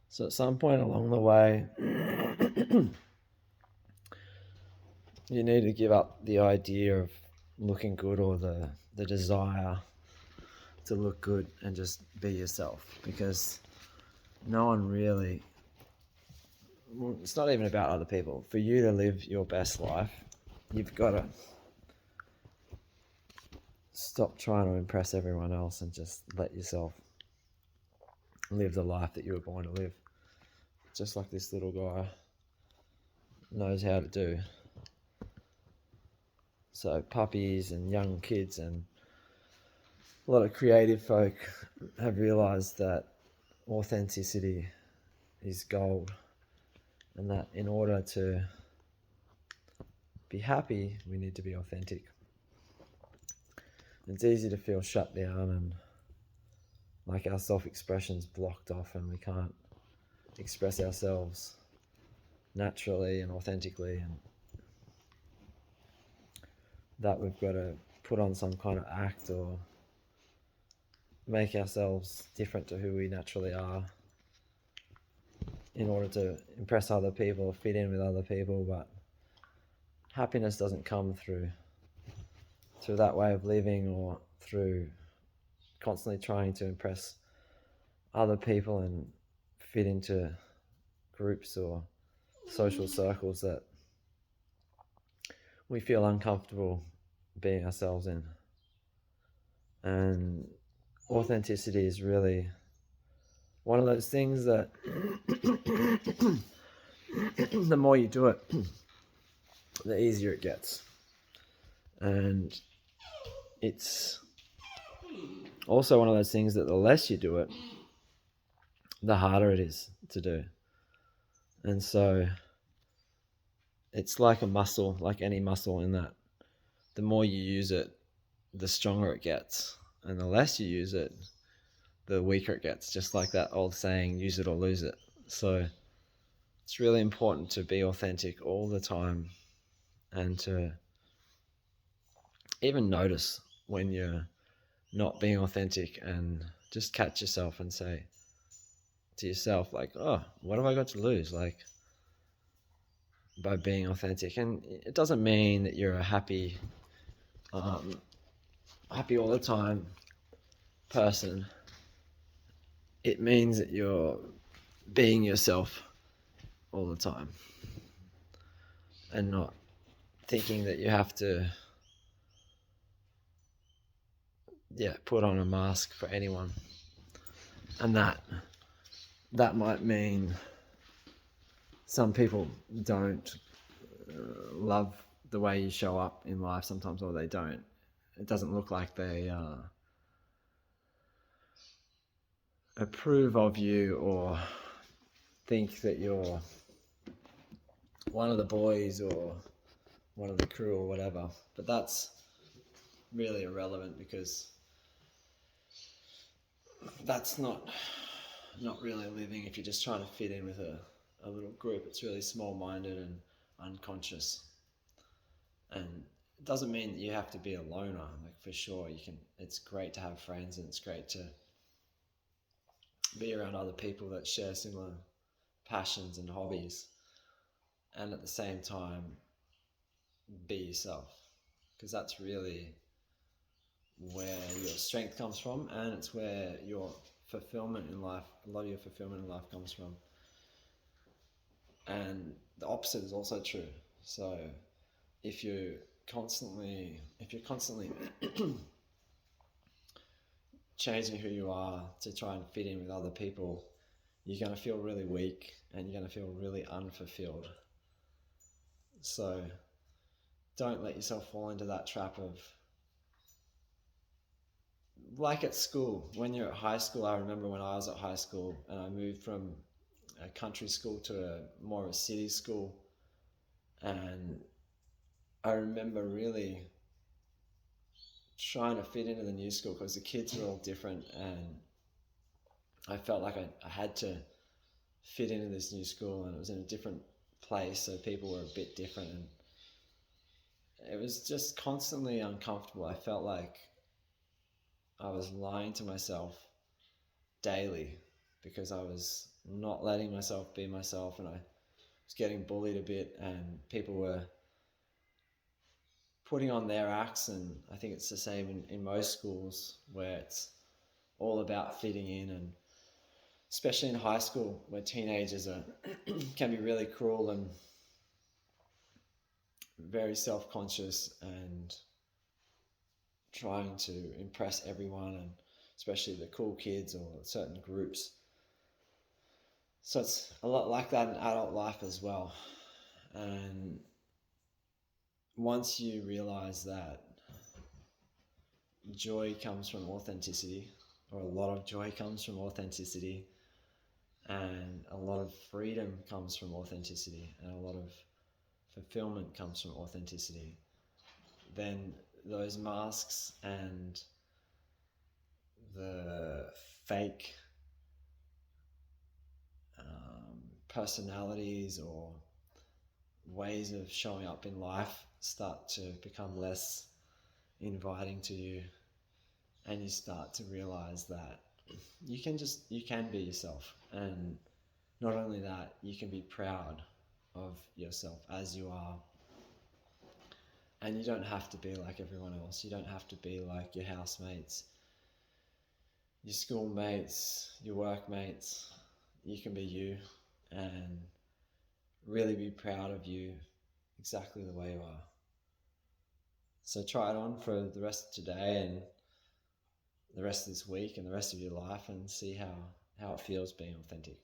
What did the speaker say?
So at some point along the way, you need to give up the idea of looking good or the desire to look good and just be yourself, because no one really, well, it's not even about other people. For you to live your best life, you've got to stop trying to impress everyone else and just let yourself live the life that you were born to live, just like this little guy knows how to do. So puppies and young kids and a lot of creative folk have realized that authenticity is gold, and that in order to be happy, we need to be authentic. It's easy to feel shut down and like our self-expression's blocked off, and we can't express ourselves naturally and authentically, and that we've got to put on some kind of act or make ourselves different to who we naturally are in order to impress other people, fit in with other people. But happiness doesn't come through that way of living, or through constantly trying to impress other people and fit into groups or social circles that we feel uncomfortable being ourselves in. And authenticity is really one of those things that the more you do it, the easier it gets. And it's also one of those things that the less you do it, the harder it is to do. And so it's like a muscle, like any muscle, in that the more you use it, the stronger it gets. And the less you use it, the weaker it gets. Just like that old saying, use it or lose it. So it's really important to be authentic all the time, and to even notice when you're not being authentic, and just catch yourself and say to yourself, like, oh, what have I got to lose, like, by being authentic? And it doesn't mean that you're a happy all the time person. It means that you're being yourself all the time, and not thinking that you have to put on a mask for anyone. And that might mean some people don't love the way you show up in life sometimes, or they don't. It doesn't look like they approve of you, or think that you're one of the boys or one of the crew or whatever. But that's really irrelevant, because that's not really living if you're just trying to fit in with a little group. It's really small-minded and unconscious. And it doesn't mean that you have to be a loner. Like, for sure, you can. It's great to have friends, and it's great to be around other people that share similar passions and hobbies, and at the same time be yourself, because that's really where your strength comes from, and it's where your fulfillment in life, a lot of your fulfillment in life comes from. And the opposite is also true. So if you're constantly changing who you are to try and fit in with other people, you're going to feel really weak, and you're going to feel really unfulfilled. So don't let yourself fall into that trap of, like at school, when you're at high school. I remember when I was at high school and I moved from a country school to a more of a city school, and I remember really trying to fit into the new school because the kids were all different, and I felt like I had to fit into this new school, and it was in a different place, so people were a bit different, and it was just constantly uncomfortable. I felt like I was lying to myself daily, because I was not letting myself be myself, and I was getting bullied a bit, and people were putting on their acts. And I think it's the same in most schools, where it's all about fitting in, and especially in high school, where teenagers are can be really cruel and very self-conscious and trying to impress everyone, and especially the cool kids or certain groups. So it's a lot like that in adult life as well. And once you realize that joy comes from authenticity, or a lot of joy comes from authenticity, and a lot of freedom comes from authenticity, and a lot of fulfillment comes from authenticity, then those masks and the fake personalities or ways of showing up in life start to become less inviting to you, and you start to realize that you can be yourself. And not only that, you can be proud of yourself as you are, and you don't have to be like everyone else. You don't have to be like your housemates, your schoolmates, your workmates. You can be you, and really be proud of you exactly the way you are. So try it on for the rest of today and the rest of this week and the rest of your life, and see how it feels being authentic.